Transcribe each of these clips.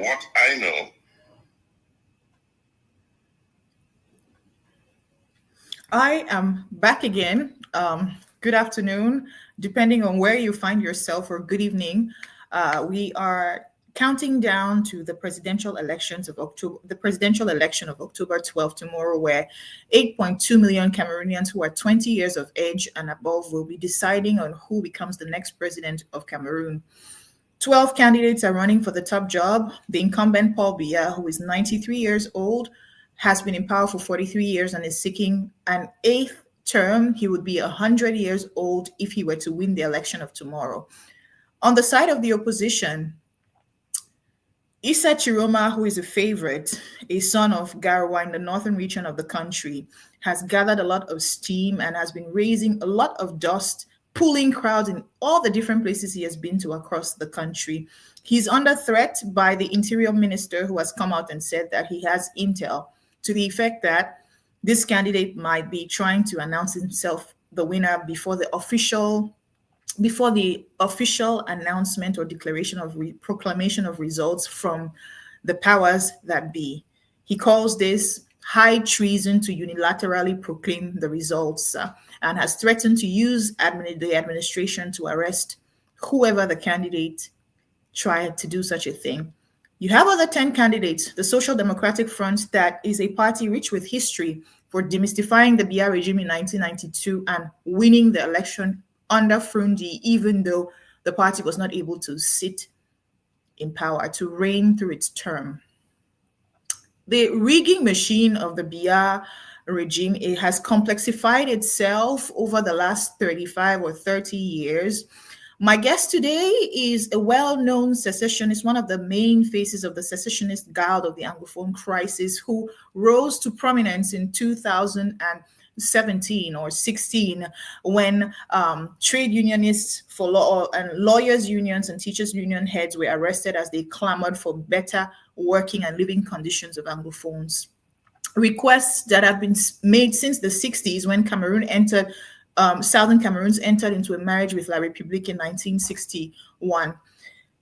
what I know. I am back again. Good afternoon, depending on where you find yourself, or good evening. We are counting down to the presidential elections of October, the presidential election of October 12th tomorrow, where 8.2 million Cameroonians who are 20 years of age and above will be deciding on who becomes the next president of Cameroon. 12 candidates are running for the top job. The incumbent, Paul Biya, who is 93 years old, has been in power for 43 years and is seeking an eighth term. He would be 100 years old if he were to win the election of tomorrow. On the side of the opposition, Issa Chiroma, who is a favorite, a son of Garwa in the northern region of the country, has gathered a lot of steam and has been raising a lot of dust, pulling crowds in all the different places he has been to across the country. He's under threat by the interior minister, who has come out and said that he has intel to the effect that this candidate might be trying to announce himself the winner before the official announcement or declaration of proclamation of results from the powers that be. He calls this high treason to unilaterally proclaim the results, and has threatened to use the administration to arrest whoever the candidate tried to do such a thing. You have other 10 candidates, the Social Democratic Front, that is a party rich with history for demystifying the Biya regime in 1992 and winning the election under Frundi, even though the party was not able to sit in power, to reign through its term. The rigging machine of the Biya regime, it has complexified itself over the last 35 or 30 years. My guest today is a well-known secessionist, one of the main faces of the secessionist guard of the Anglophone crisis, who rose to prominence in 2017 or 16 when trade unionists for law and lawyers unions and teachers union heads were arrested as they clamored for better working and living conditions of Anglophones. Requests that have been made since the 60s, when Southern Cameroons entered into a marriage with La République in 1961.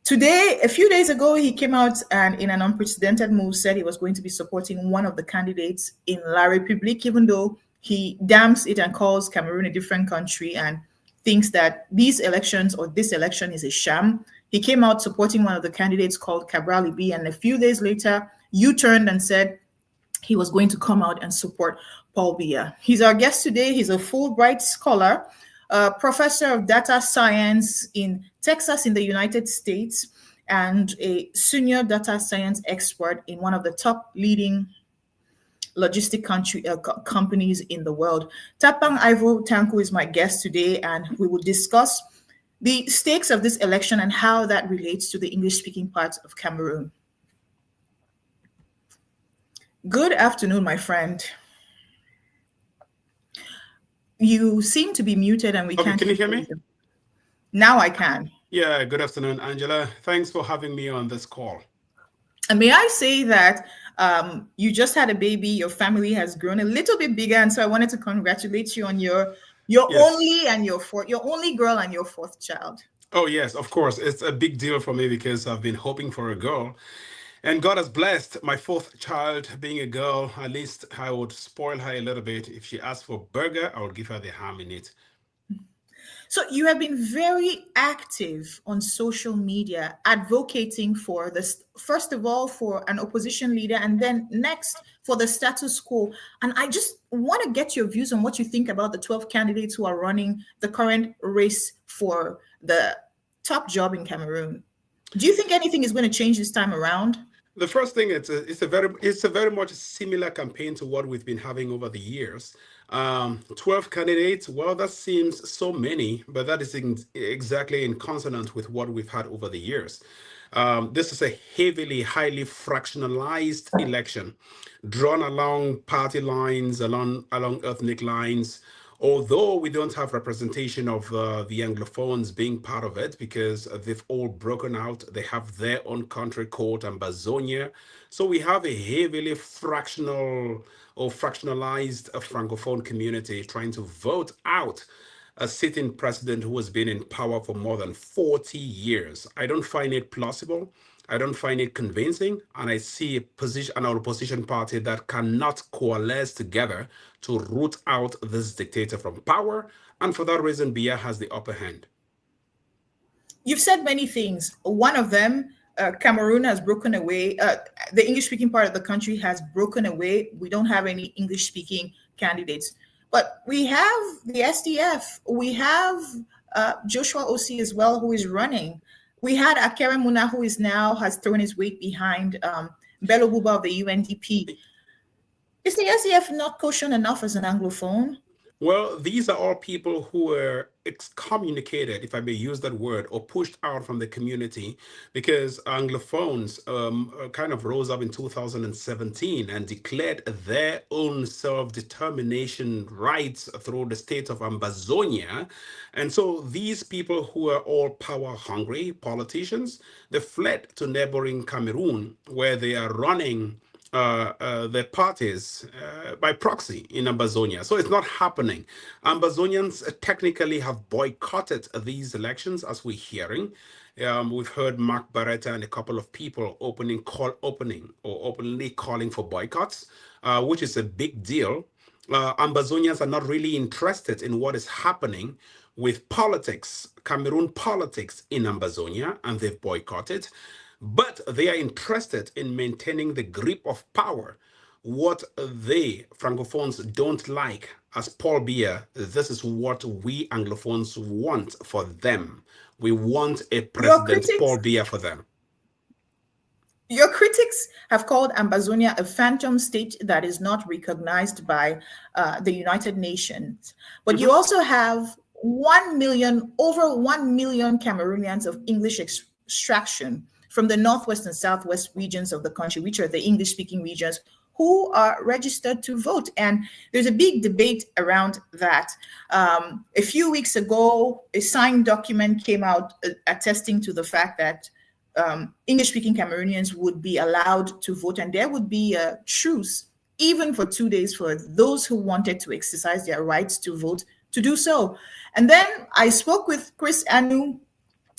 Today, a few days ago, he came out and in an unprecedented move said he was going to be supporting one of the candidates in La République, even though he damns it and calls Cameroon a different country and thinks that these elections or this election is a sham. He came out supporting one of the candidates called Cabral Ibi, and a few days later, U-turned and said he was going to come out and support Paul Biya. He's our guest today. He's a Fulbright scholar, a professor of data science in Texas in the United States, and a senior data science expert in one of the top leading logistic companies in the world. Tapang Tanku is my guest today, and we will discuss the stakes of this election and how that relates to the English-speaking parts of Cameroon. Good afternoon, my friend. You seem to be muted and we can't. Can you hear me? Now I can. Yeah, good afternoon, Angela. Thanks for having me on this call. And may I say that you just had a baby, your family has grown a little bit bigger, and so I wanted to congratulate you on your yes. your only girl and your fourth child. Oh yes, of course. It's a big deal for me because I've been hoping for a girl. And God has blessed my fourth child being a girl. At least I would spoil her a little bit. If she asks for burger, I would give her the ham in it. So you have been very active on social media, advocating for this, first of all, for an opposition leader, and then next for the status quo. And I just want to get your views on what you think about the 12 candidates who are running the current race for the top job in Cameroon. Do you think anything is going to change this time around? The first thing, it's a very much similar campaign to what we've been having over the years. 12 candidates, well, that seems so many, but that is exactly in consonance with what we've had over the years. This is a highly fractionalized election, drawn along party lines, along ethnic lines. Although we don't have representation of the Anglophones being part of it because they've all broken out. They have their own country code and Bazonia. So we have a heavily fractionalized Francophone community trying to vote out a sitting president who has been in power for more than 40 years. I don't find it plausible. I don't find it convincing, and I see an opposition party that cannot coalesce together to root out this dictator from power, and for that reason, Biya has the upper hand. You've said many things. One of them, Cameroon has broken away. The English speaking part of the country has broken away. We don't have any English speaking candidates. But we have the SDF. We have Joshua Osi as well, who is running. We had Akere Muna, who is now has thrown his weight behind Bello Buba of the UNDP. Is the SDF not caution enough as an Anglophone? Well, these are all people who were excommunicated, if I may use that word, or pushed out from the community because Anglophones kind of rose up in 2017 and declared their own self-determination rights through the state of Ambazonia. And so these people who are all power-hungry politicians, they fled to neighboring Cameroon, where they are running their parties by proxy in Ambazonia. So it's not happening. Ambazonians technically have boycotted these elections, as we're hearing. We've heard Mark Barretta and a couple of people openly calling for boycotts, which is a big deal. Ambazonians are not really interested in what is happening with politics, Cameroon politics in Ambazonia, and they've boycotted. But they are interested in maintaining the grip of power. What they, Francophones, don't like, as Paul Biya, this is what we Anglophones want for them. We want a President Paul Biya for them. Your critics have called Ambazonia a phantom state that is not recognized by the United Nations. But you also have 1 million, over 1 million Cameroonians of English extraction from the northwest and southwest regions of the country, which are the English-speaking regions, who are registered to vote. And there's a big debate around that. A few weeks ago, a signed document came out attesting to the fact that English-speaking Cameroonians would be allowed to vote, and there would be a truce, even for 2 days, for those who wanted to exercise their rights to vote to do so. And then I spoke with Chris Anu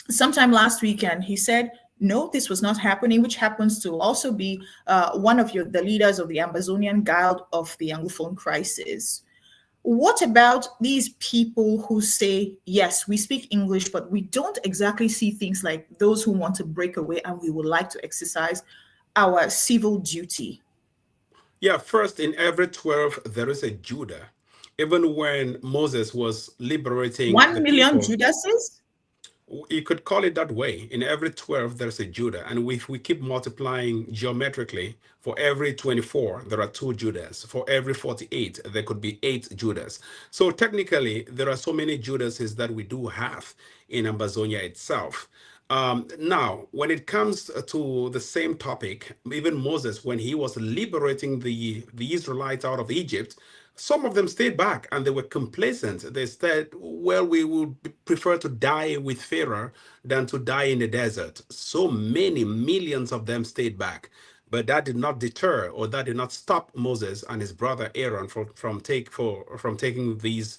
sometime last weekend. He said, no, this was not happening, which happens to also be one of the leaders of the Ambazonian Guild of the Anglophone crisis. What about these people who say, yes, we speak English, but we don't exactly see things like those who want to break away and we would like to exercise our civil duty? Yeah, first, in every 12, there is a Judah. Even when Moses was liberating 1 million Judases? You could call it that way. In every 12, there's a Judah. And if we keep multiplying geometrically, for every 24, there are 2 Judahs. For every 48, there could be 8 Judahs. So technically, there are so many Judases that we do have in Ambazonia itself. Now, when it comes to the same topic, even Moses, when he was liberating the Israelites out of Egypt, some of them stayed back and they were complacent. They said, well, we would prefer to die with Pharaoh than to die in the desert. So many millions of them stayed back. But that did not deter, or that did not stop Moses and his brother Aaron from taking these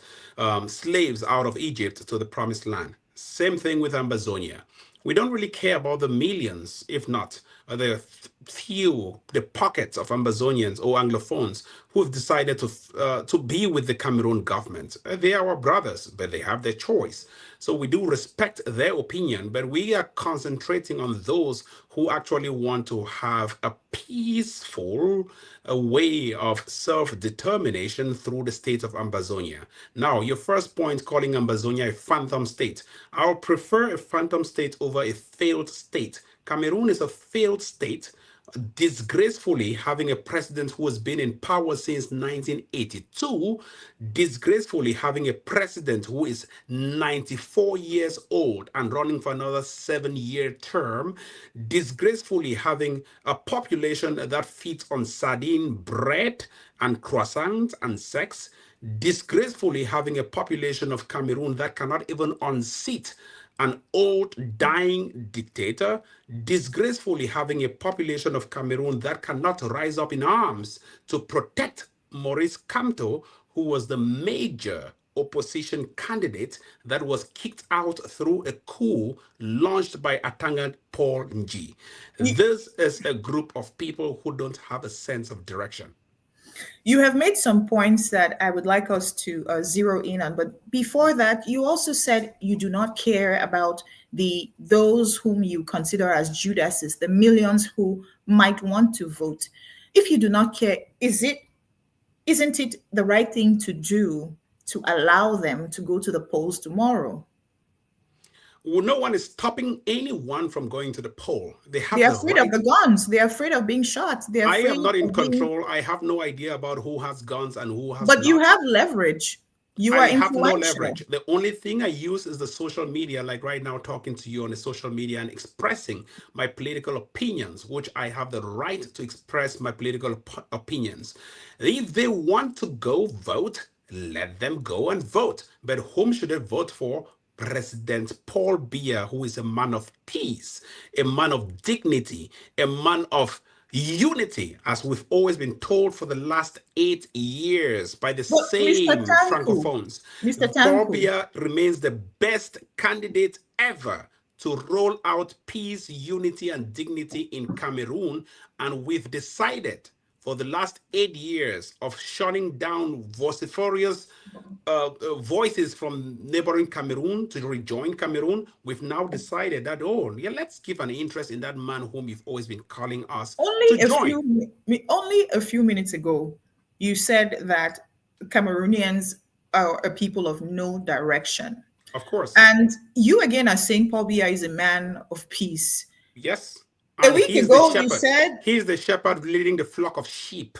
slaves out of Egypt to the promised land. Same thing with Ambazonia. We don't really care about the millions, if not the few, the pockets of Ambazonians or Anglophones who have decided to be with the Cameroon government. They are our brothers, but they have their choice. So we do respect their opinion, but we are concentrating on those who actually want to have a peaceful way of self-determination through the state of Ambazonia. Now, your first point, calling Ambazonia a phantom state. I'll prefer a phantom state over a failed state. Cameroon is a failed state, disgracefully having a president who has been in power since 1982, disgracefully having a president who is 94 years old and running for another 7-year term, disgracefully having a population that feeds on sardine bread and croissants and sex, disgracefully having a population of Cameroon that cannot even unseat an old dying dictator, disgracefully having a population of Cameroon that cannot rise up in arms to protect Maurice Kamto, who was the major opposition candidate that was kicked out through a coup launched by Atanga Paul Nji. This is a group of people who don't have a sense of direction. You have made some points that I would like us to zero in on, but before that, you also said you do not care about those whom you consider as Judases, the millions who might want to vote. If you do not care, isn't it the right thing to do to allow them to go to the polls tomorrow? Well, no one is stopping anyone from going to the poll. They have They're the afraid right. of the guns. They're afraid of being shot. They're I afraid am not in of being... control. I have no idea about who has guns and who has But you not. have leverage. You I are have no influential. leverage. The only thing I use is the social media, like right now, talking to you on the social media and expressing my political opinions, which I have the right to express my political opinions. If they want to go vote, let them go and vote. But whom should they vote for? President Paul Biya, who is a man of peace, a man of dignity, a man of unity, as we've always been told for the last 8 years by the But same francophones. Mr. Paul Tanku, Biya remains the best candidate ever to roll out peace, unity, and dignity in Cameroon. And we've decided for the last 8 years of shutting down vociferous voices from neighboring Cameroon to rejoin Cameroon, we've now decided that, oh, yeah, let's give an interest in that man whom you've always been calling us to join. only a few minutes ago, you said that Cameroonians are a people of no direction. Of course. And you again are saying Paul Biya is a man of peace. Yes. A week ago, you said he's the shepherd leading the flock of sheep.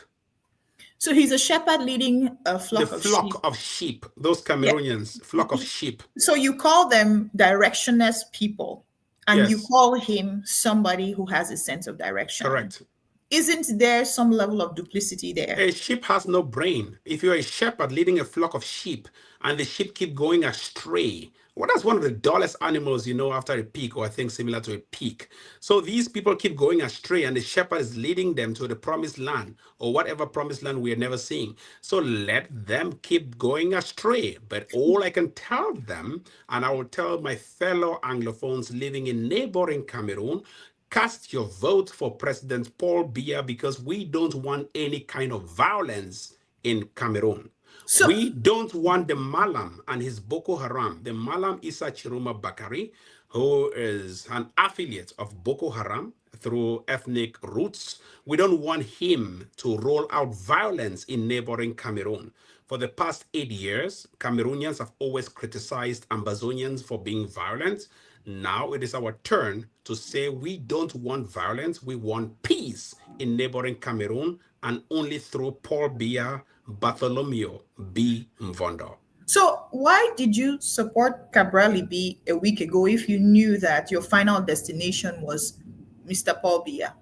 So he's a shepherd leading a flock of sheep. The flock of sheep, those Cameroonians, flock of sheep. So you call them directionless people, and you call him somebody who has a sense of direction. Correct. Isn't there some level of duplicity there? A sheep has no brain. If you're a shepherd leading a flock of sheep and the sheep keep going astray, well, that's one of the dullest animals, you know, after a pig, or I think similar to a pig. So these people keep going astray, and the shepherd is leading them to the promised land, or whatever promised land we are never seeing. So let them keep going astray. But all I can tell them, and I will tell my fellow Anglophones living in neighboring Cameroon, cast your vote for President Paul Biya, because we don't want any kind of violence in Cameroon. So, we don't want the Malam and his Boko Haram, the Malam Issa Chiruma Bakari, who is an affiliate of Boko Haram through ethnic roots. We don't want him to roll out violence in neighboring Cameroon. For the past 8 years, Cameroonians have always criticized Ambazonians for being violent. Now it is our turn to say we don't want violence, we want peace in neighboring Cameroon, and only through Paul Biya, Bartholomew B. Mvondo. So why did you support Cabral Libi a week ago if you knew that your final destination was Mr. Paul Biya?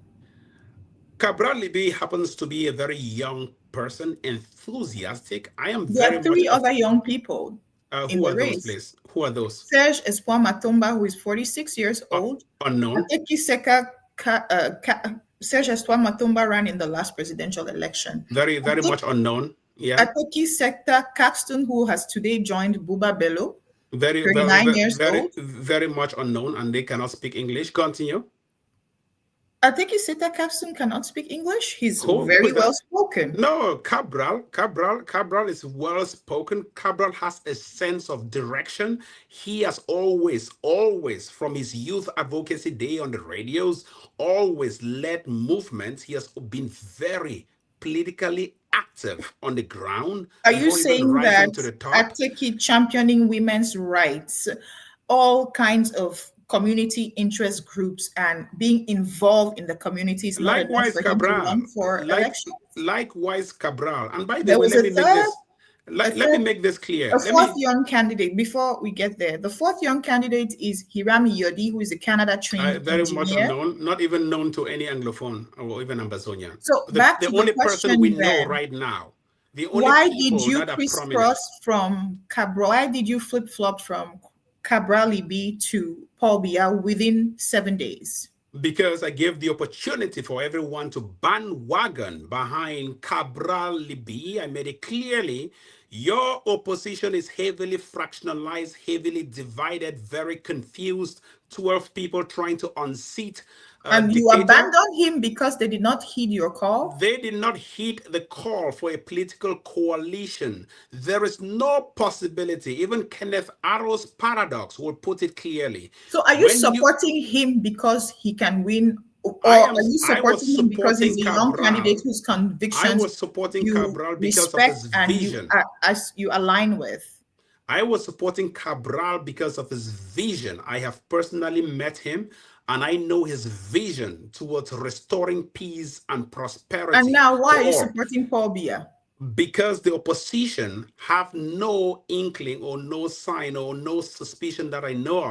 Cabral Libi happens to be a very young person, enthusiastic. I am there very are three much other young people in who the are race. Those, please? Who are those? Serge Espoir Matomba, who is 46 years old. Unknown. Serge Espoir Matomba ran in the last presidential election. Very much unknown. Yeah. Atoki Sector Caxton, who has today joined Buba Bello, 39 years old. Very much unknown, and they cannot speak English. Continue. Ateki Seta Caxton cannot speak English. He's very well spoken. No, Cabral is well spoken. Cabral has a sense of direction. He has always, from his youth advocacy day on the radios, always led movements. He has been very politically active on the ground. Are you saying that Ateki championing women's rights, all kinds of community interest groups, and being involved in the communities? Likewise, Cabral. Likewise, Cabral. And by the way, let me make this clear. A fourth young candidate, before we get there, the fourth young candidate is Hirami Yodi, who is a Canada-trained very engineer. Much unknown, not even known to any Anglophone or even Ambazonian. So the only person we know right now. Why did you crisscross from Cabral? Why did you flip-flop from Cabral Libi to Paul Biya within 7 days? Because I gave the opportunity for everyone to bandwagon behind Cabral Libi. I made it clearly, Your opposition is heavily fractionalized, heavily divided, very confused. 12 people trying to unseat a And you dictator. abandoned him because they did not heed your call? They did not heed the call for a political coalition. There is no possibility. Even Kenneth Arrow's paradox will put it clearly. So are you When you, supporting him because he can win, or I are am, you I was supporting him because he's supporting a young candidate Cabral. whose I convictions was supporting you Cabral because of respect his and you vision. as you align with? I was supporting Cabral because of his vision. I have personally met him and I know his vision towards restoring peace and And prosperity now why for are you all. supporting Paul Biya? Because the opposition have no inkling or no sign or no suspicion that I know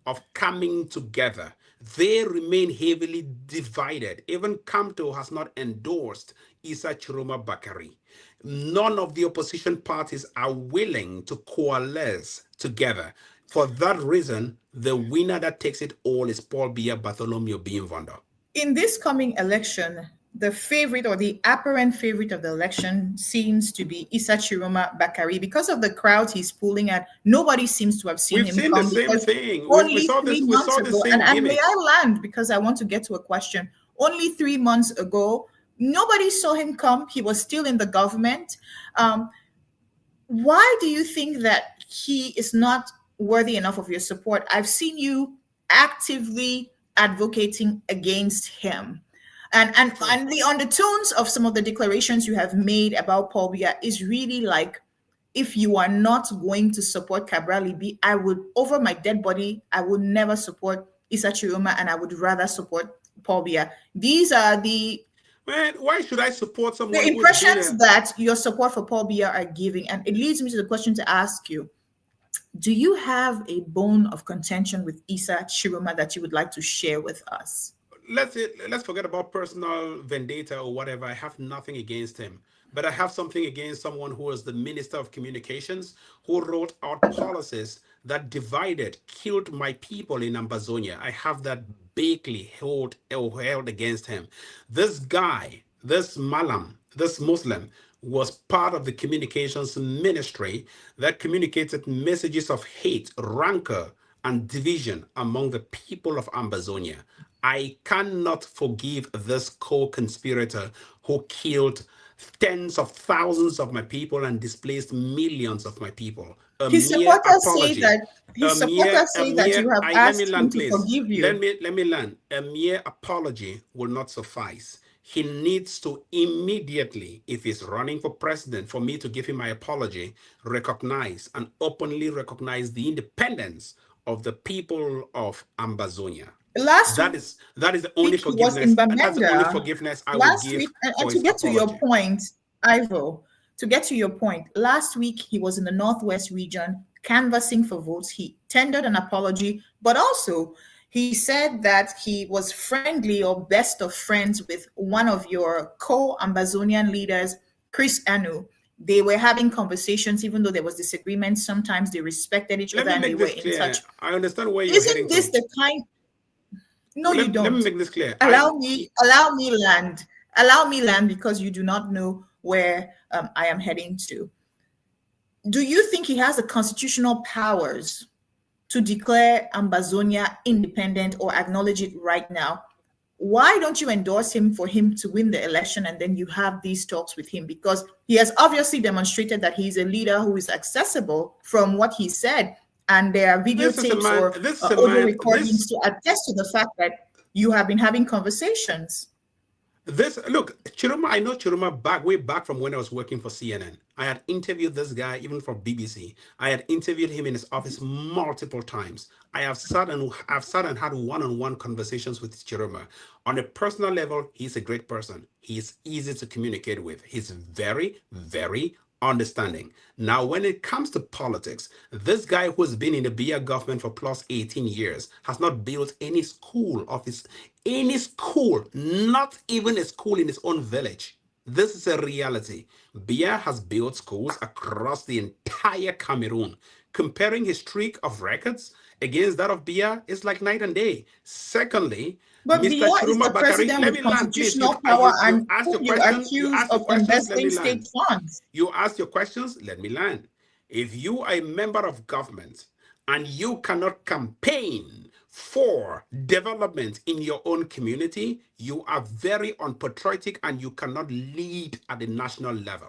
of coming together. They remain heavily divided. Even Kamto has not endorsed Isa Chiroma Bakari. None of the opposition parties are willing to coalesce together. For that reason, the winner that takes it all is Paul Biya Bartholomew Bimvondo. In this coming election, the favorite or the apparent favorite of the election seems to be Issa Chiroma Bakari. Because of the crowd he's pulling at, nobody seems to have seen We've him seen the come same because thing. We only saw three this. We months saw the ago, same and may gimmicks. I land because I want to get to a question. Only 3 months ago, nobody saw him come. He was still in the government. Um, why do you think that he is not worthy enough of your support? I've seen you actively advocating against him. And the undertones of some of the declarations you have made about Paul Biya is really like, if you are not going to support Cabral Libi, I would, over my dead body, I would never support Issa Chiroma, and I would rather support Paul Biya. These are Man, why should I support the someone who has been impressions a that your support for Paul Biya are giving. And it leads me to the question to ask you: do you have a bone of contention with Issa Chiroma that you would like to share with us? let's forget about personal vendetta or whatever. I have nothing against him, but I have something against someone who was the Minister of Communications who wrote out policies that divided, killed my people in Ambazonia. I have that bakely held against him. This guy, this Malam, this Muslim, was part of the communications ministry that communicated messages of hate, rancor, and division among the people of Ambazonia. I cannot forgive this co-conspirator who killed tens of thousands of my people and displaced millions of my people. A His mere supporters say apology. that you have Let me asked him land, to please. forgive Let you. me let me land. A mere apology will not suffice. He needs to immediately, if he's running for president, for me to give him my apology, recognize and openly recognize the independence of the people of Ambazonia. Last That is the only week he was in forgiveness, and that's the only Bamenda. forgiveness I will Last give week, and for to his get to your apology. point, Ivo, to get to your point, last week he was in the Northwest region canvassing for votes. He tendered an apology, but also he said that he was friendly or best of friends with one of your co-Ambazonian leaders, Chris Anu. They were having conversations, even though there was disagreement. Sometimes they respected each Let other me and they make were this in touch. clear. I understand where you're heading Isn't this to. the kind? No, you Let me don't. make this clear. Allow me land. Allow me land because you do not know where I am heading to. Do you think he has the constitutional powers to declare Ambazonia independent or acknowledge it right now? Why don't you endorse him for him to win the election and then you have these talks with him? Because he has obviously demonstrated that he's a leader who is accessible from what he said. And there are This is a videotapes man. or This is a audio man. recordings to attest to the fact that you have been having conversations. This look, Chiruma, I know Chiruma way back from when I was working for CNN. I had interviewed this guy even for BBC. I had interviewed him in his office multiple times. I've sat and had one-on-one conversations with Chiruma. On a personal level, he's a great person. He's easy to communicate with. He's very, very understanding. Now, when it comes to politics, this guy who's been in the BR government for plus 18 years has not built any school, not even a school in his own village. This is a reality. Bia has built schools across the entire Cameroon. Comparing his streak of records against that of Biya is like night and day. Secondly, But Mr. Biya is Chiruma the Bakari, president let with me land, please. constitutional power You and asked whom your you question. You accuse asked your of questions. Let me embezzling state land. funds. You asked your questions. Let me land. If you are a member of government and you cannot campaign for development in your own community, you are very unpatriotic and you cannot lead at the national level.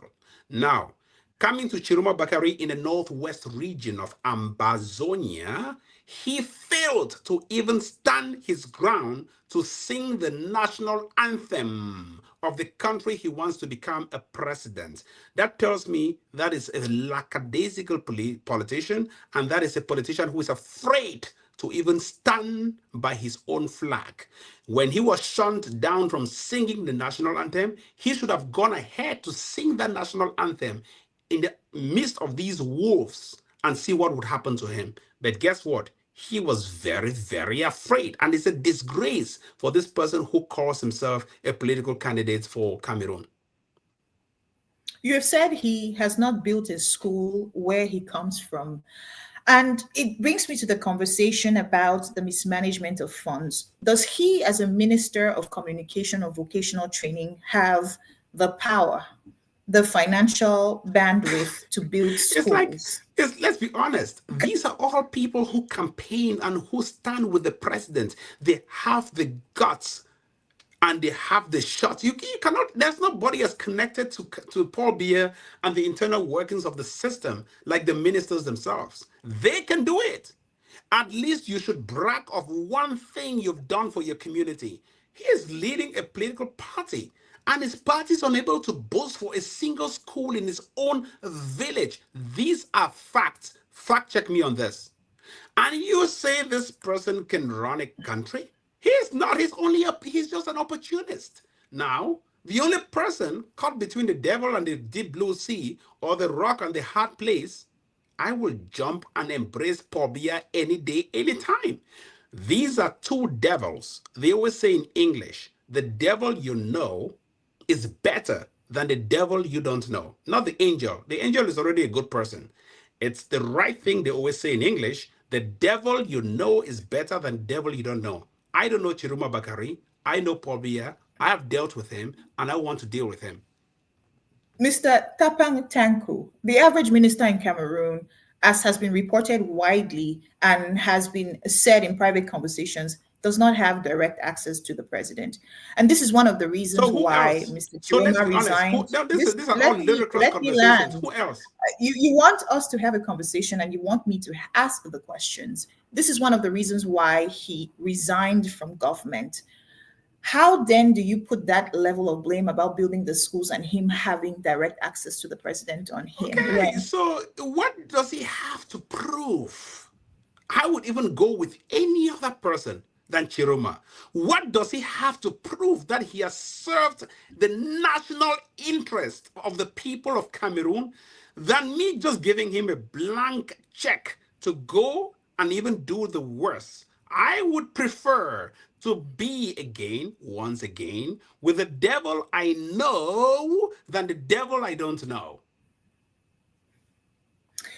Now, coming to Chiruma Bakari in the northwest region of Ambazonia, he failed to even stand his ground to sing the national anthem of the country he wants to become a president. That tells me that is a lackadaisical politician, and that is a politician who is afraid to even stand by his own flag. When he was shunned down from singing the national anthem, he should have gone ahead to sing that national anthem in the midst of these wolves and see what would happen to him. But guess what? He was very, very afraid. And it's a disgrace for this person who calls himself a political candidate for Cameroon. You have said he has not built a school where he comes from. And it brings me to the conversation about the mismanagement of funds. Does he, as a minister of communication or vocational training, have the power, the financial bandwidth to build It's like, schools? let's be honest, these are all people who campaign and who stand with the president. They have the guts and they have the shots. You cannot, there's nobody as connected to Paul Biya and the internal workings of the system like the ministers themselves. They can do it. At least you should brag of one thing you've done for your community. He is leading a political party, and his party is unable to boast for a single school in his own village. These are facts. Fact check me on this. And you say this person can run a country? He's not. He's just an opportunist. Now, the only person caught between the devil and the deep blue sea or the rock and the hard place, I will jump and embrace Paul Biya any day, any time. These are two devils. They always say in English, the devil you know is better than the devil you don't know. Not the angel. The angel is already a good person. It's the right thing they always say in English. The devil you know is better than the devil you don't know. I don't know Chiruma Bakari. I know Paul Biya. I have dealt with him, and I want to deal with him. Mr. Tapang Tanku, the average minister in Cameroon, as has been reported widely and has been said in private conversations, does not have direct access to the president. And this is one of the reasons So who why else? Mr. So let's Chiroma be honest. resigned. Now these are all ludicrous Let me conversations. land. Who else? You want us to have a conversation and you want me to ask the questions. This is one of the reasons why he resigned from government. How then do you put that level of blame about building the schools and him having direct access to the president on him? Okay, so what does he have to prove? I would even go with any other person than Chiroma. What does he have to prove that he has served the national interest of the people of Cameroon than me just giving him a blank check to go and even do the worst? I would prefer to be once again, with the devil I know than the devil I don't know.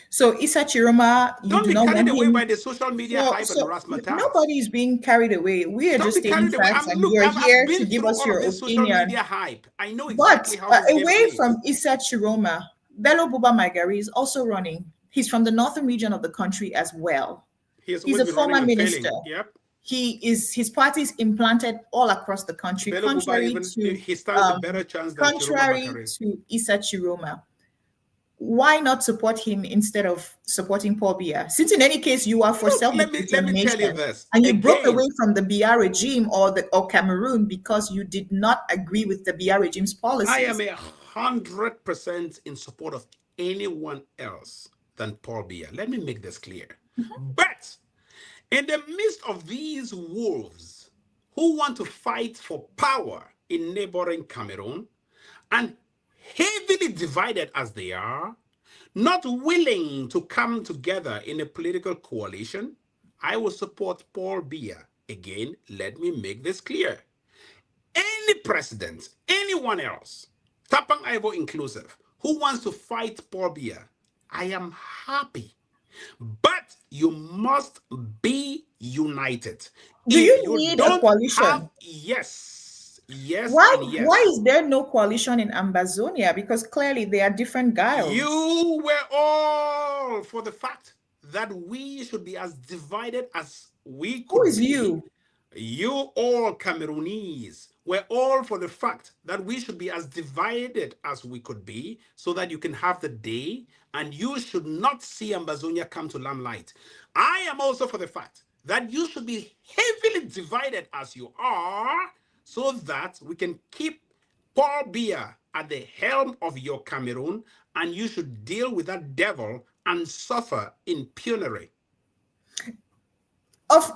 So Issa Chiroma, you Don't do be not carried want away him. by the social media hype and razzmatazz. Nobody is being carried away. We are Don't just be stating carried away. facts, and Look, you're I've here been to give through us all of your this social opinion. media hype. I know But exactly how this game away plays. from Issa Chiroma, Bello Buba Magari is also running. He's from the northern region of the country as well. He's He's always a been running former and minister. failing. Yep. His party is implanted all across the country, Bello Buba he stands a better chance than Chiroma Bakari. to Issa Chiroma. Why not support him instead of supporting Paul Biya? Since in any case you are for Look, let me tell you self-determination this. and you broke Again, away from the Biya regime or Cameroon because you did not agree with the Biya regime's policies. I am 100% in support of anyone else than Paul Biya. Let me make this clear. But in the midst of these wolves who want to fight for power in neighboring Cameroon, and heavily divided as they are, not willing to come together in a political coalition, I will support Paul Biya. Again, let me make this clear. Any president, anyone else, Tapang Ivo inclusive, who wants to fight Paul Biya, I am happy But you must be united. Do If you you need a don't have, coalition? yes, Why and why yes. is there no coalition in Ambazonia? Because clearly they are different guilds. You were all for the fact that we should be as divided as we Who could is be. you? You all Cameroonese were all for the fact that we should be as divided as we could be so that you can have the day and you should not see Ambazonia come to limelight. I am also for the fact that you should be heavily divided as you are so that we can keep Paul Biya at the helm of your Cameroon, and you should deal with that devil and suffer in penury.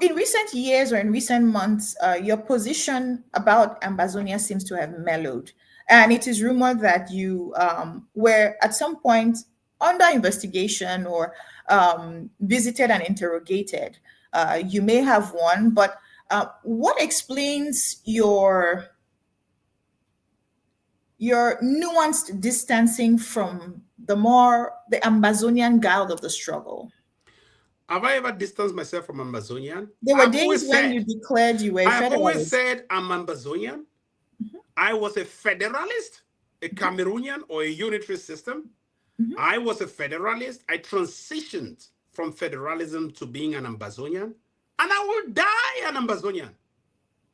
In recent years or in recent months, your position about Ambazonia seems to have mellowed, and it is rumored that you were at some point under investigation or visited and interrogated. You may have won, but what explains your nuanced distancing from the Ambazonian guild of the struggle? Have I ever distanced myself from Amazonian? There were I've days always when you said, declared you were a I've always federalist. said I'm Amazonian. I was a federalist, a Cameroonian or a unitary system. Mhm. I was a federalist. I transitioned from federalism to being an Ambazonian, and I will die an Ambazonian.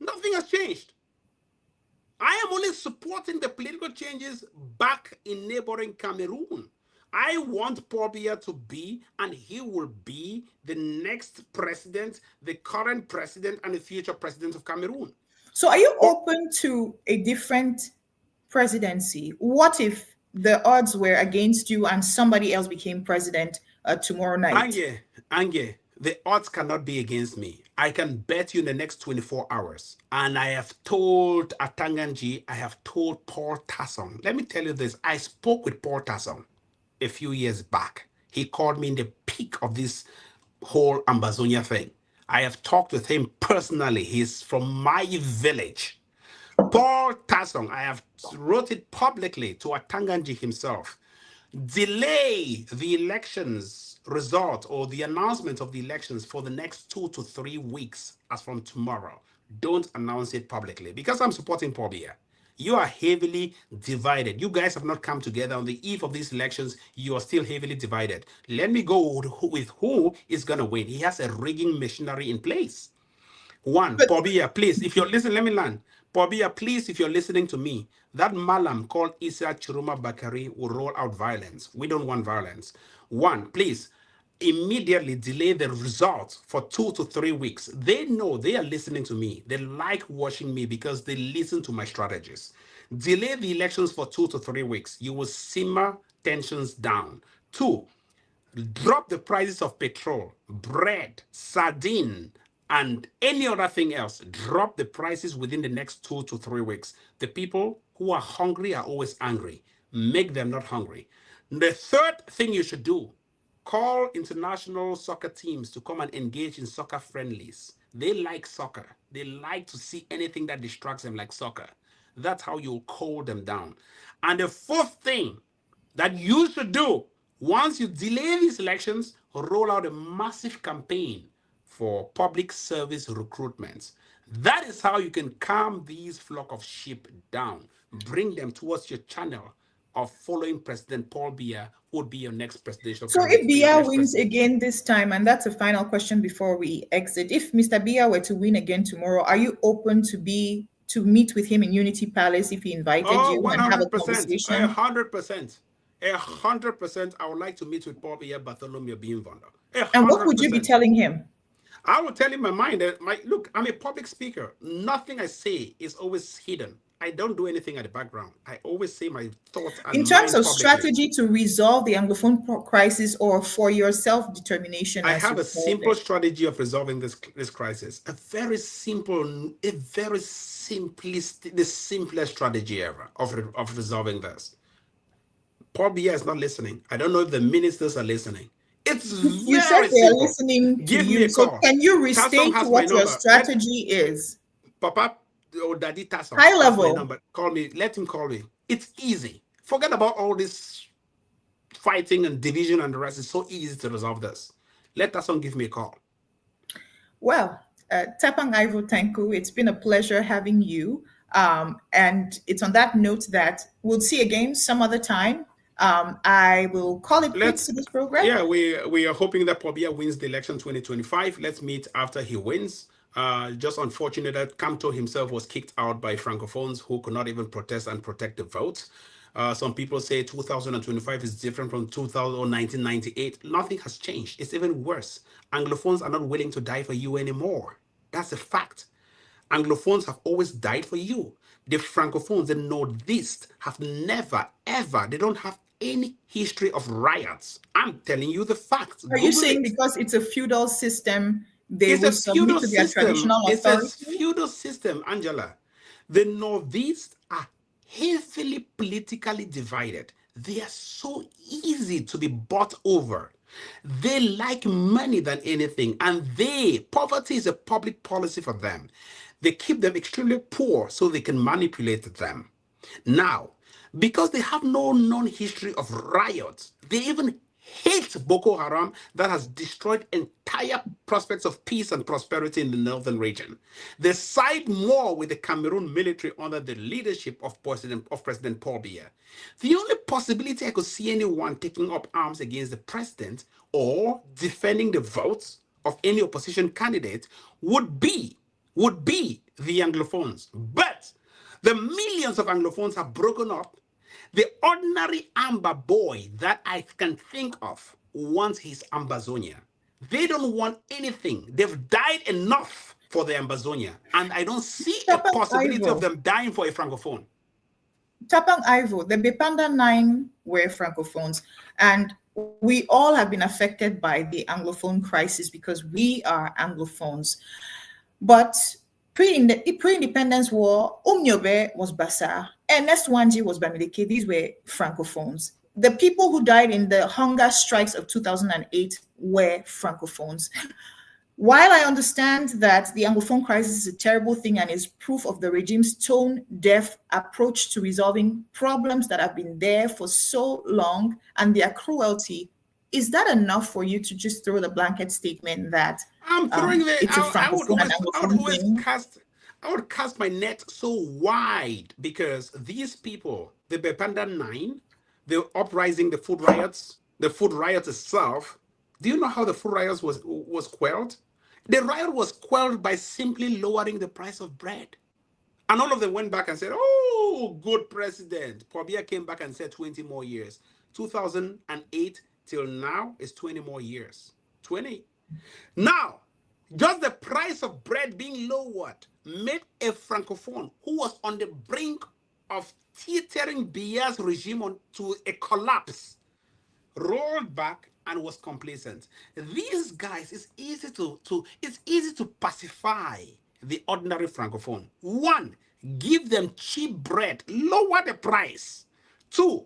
Nothing has changed. I am only supporting the political changes back in neighboring Cameroon. I want Paul Biya to be, and he will be, the next president, the current president, and the future president of Cameroon. So, are you But open to a different presidency? What if the odds were against you and somebody else became president tomorrow night? Ange, the odds cannot be against me. I can bet you in the next 24 hours. And I have told Atanganji, I have told Paul Tasson. Let me tell you this. I spoke with Paul Tasson a few years back. He called me in the peak of this whole Ambazonia thing. I have talked with him personally. He's from my village. Paul Tasson, I have wrote it publicly to Atanganji himself. Delay the elections result or the announcement of the elections for the next 2 to 3 weeks as from tomorrow. Don't announce it publicly because I'm supporting Paul Biya. You are heavily divided. You guys have not come together on the eve of these elections. You are still heavily divided. Let me go with who is going to win. He has a rigging machinery in place. One, But Pobia, please, if you're listening, let me learn. Pobia, please, if you're listening to me, that Malam called Isa Chiruma Bakari will roll out violence. We don't want violence. One, please, immediately delay the results for 2 to 3 weeks. They know they are listening to me. They like watching me because they listen to my strategies. Delay the elections for 2 to 3 weeks. You will simmer tensions down. Two, drop the prices of petrol, bread, sardine, and any other thing else. Drop the prices within the next 2 to 3 weeks. The people who are hungry are always angry. Make them not hungry. The third thing you should do, call international soccer teams to come and engage in soccer friendlies. They like soccer. They like to see anything that distracts them like soccer. That's how you'll cool them down. And the fourth thing that you should do once you delay these elections, roll out a massive campaign for public service recruitments. That is how you can calm these flock of sheep down, bring them towards your channel of following President Paul Biya, who would be your next presidential so if candidate, your Biya next wins president. again this time, and that's a final question before we exit. If Mr. Biya were to win again tomorrow, are you open to meet with him in Unity Palace if he invited Oh, you and have a 100%, conversation? 100%. 100%, I would like to meet with Paul Biya Bartholomew Bimvondo. And what would you be 100%. telling him? I will tell in my mind that look, I'm a public speaker. Nothing I say is always hidden. I don't do anything at the background. I always say my thoughts In and terms mind of publicly. strategy to resolve the Anglophone crisis or for your self-determination, I as have you a called simple it? strategy of resolving this crisis. A very simplistic, the simplest strategy ever of resolving this. Paul Biya is not listening. I don't know if the ministers are listening. It's You said very they are simple. listening to Give me you. a So call. can you Tasson restate has my what your number. Let strategy is? Papa or Daddy Tasson High has my level. number. Call me. Let him call me. It's easy. Forget about all this fighting and division and the rest. It's so easy to resolve this. Let that song give me a call. Well, Tapang Ivo Tanku, it's been a pleasure having you. And it's on that note that we'll see again some other time. I will call it quits to this program. Yeah, we are hoping that Pobia wins the election 2025. Let's meet after he wins. Just unfortunate that Kamto himself was kicked out by Francophones who could not even protest and protect the vote. Some people say 2025 is different from 1998. Nothing has changed. It's even worse. Anglophones are not willing to die for you anymore. That's a fact. Anglophones have always died for you. The Francophones, the Northeast, have never, ever, they don't have any history of riots. I'm telling you the facts. Are you saying because it's a feudal system, they will submit to their traditional authority? It's a feudal system, Angela. The Northeast are heavily politically divided. They are so easy to be bought over. They like money than anything, and poverty is a public policy for them. They keep them extremely poor so they can manipulate them. Now, because they have no known history of riots, they even hate Boko Haram that has destroyed entire prospects of peace and prosperity in the northern region. They side more with the Cameroon military under the leadership of President Paul Biya. The only possibility I could see anyone taking up arms against the president or defending the votes of any opposition candidate would be the Anglophones. But the millions of Anglophones have broken up. The ordinary Amber boy that I can think of wants his Ambazonia. They don't want anything. They've died enough for the Ambazonia. And I don't see a possibility of them dying for a Francophone. Tapang Ivo, the Bepanda 9 were Francophones. And we all have been affected by the Anglophone crisis because we are Anglophones. But pre-independence war, Umnyobe was Bassa, Ernest Wanji was Bamileke. These were Francophones. The people who died in the hunger strikes of 2008 were Francophones. While I understand that the Anglophone crisis is a terrible thing and is proof of the regime's tone-deaf approach to resolving problems that have been there for so long and their cruelty, is that enough for you to just throw the blanket statement that I'm throwing it's a Francophone and Anglophone thing? I would cast my net so wide because these people, the Bepanda 9, the uprising, the food riots itself, do you know how the food riots was quelled? The riot was quelled by simply lowering the price of bread. And all of them went back and said, oh, good president. Pobia came back and said 20 more years. 2008 till now is 20 more years. 20. Now, just the price of bread being lowered made a Francophone who was on the brink of teetering Biya's regime to a collapse, rolled back and was complacent. These guys, it's easy to pacify the ordinary Francophone. One, give them cheap bread, lower the price. Two,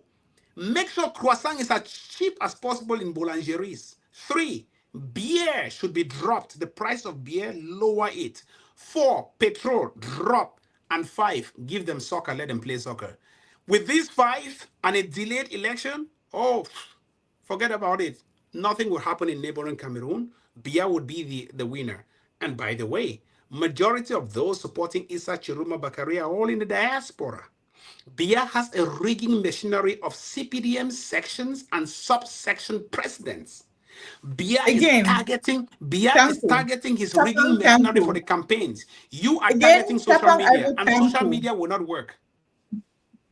make sure croissant is as cheap as possible in boulangeries. Three, beer should be dropped. The price of beer, lower it. 4, petrol, drop. And 5, give them soccer, let them play soccer. With these 5 and a delayed election, oh, forget about it. Nothing will happen in neighboring Cameroon. Biya would be the winner. And by the way, majority of those supporting Issa Chiruma Bakari are all in the diaspora. Biya has a rigging machinery of CPDM sections and subsection presidents. Biya is targeting his rigging machinery for the campaigns. You are targeting social media, and social media will not work.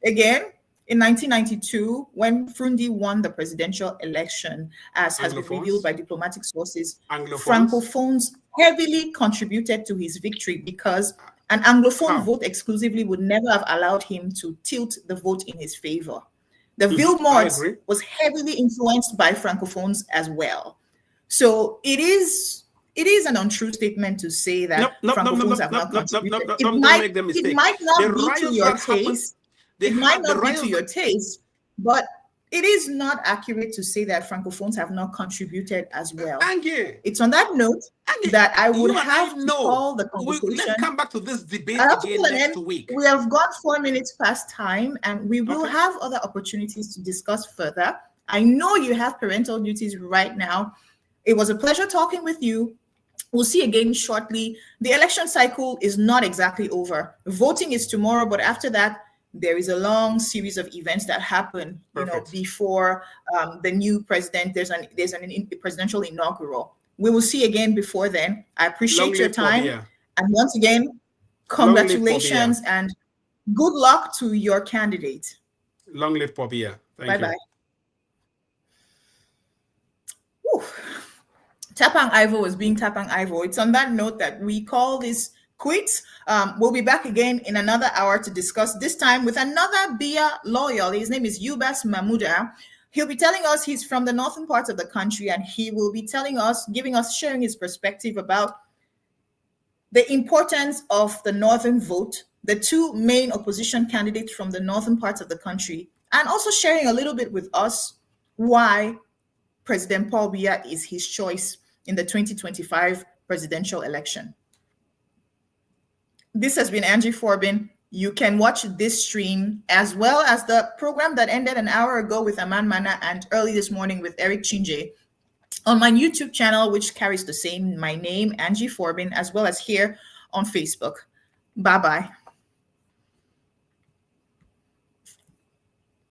Again, in 1992, when Frundi won the presidential election, as has been revealed by diplomatic sources, Francophones heavily contributed to his victory because an Anglophone vote exclusively would never have allowed him to tilt the vote in his favor. The Villemot was heavily influenced by Francophones as well. So it is an untrue statement to say that Francophones have not contributed. It might not be to your taste. It might not be to your taste, but it is not accurate to say that Francophones have not contributed as well. Thank you. It's on that note that I would have to call the conversation. Let's come back to this debate again next week. We have got 4 minutes past time, and we will have other opportunities to discuss further. I know you have parental duties right now. It was a pleasure talking with you. We'll see again shortly. The election cycle is not exactly over. Voting is tomorrow, but after that, there is a long series of events that happen, Perfect. before the new president. There's an presidential inaugural. We will see again before then. I Long appreciate your live time. Pobia. And once again, Long live Pobia. congratulations and good luck to your candidate. Long live Pobia. Bye Thank you. bye. Tapang Ivo was being Tapang Ivo. It's on that note that we call this quits. We'll be back again in another hour to discuss, this time with another Bia loyal. His name is Yubas Mamuda. He'll be telling us he's from the northern parts of the country, and he will be telling us, sharing his perspective about the importance of the northern vote, the two main opposition candidates from the northern parts of the country, and also sharing a little bit with us why President Paul Biya is his choice in the 2025 presidential election. This has been Angie Forbin. You can watch this stream as well as the program that ended an hour ago with Aman Mana and early this morning with Eric Chinje on my YouTube channel, which carries my name, Angie Forbin, as well as here on Facebook. Bye-bye.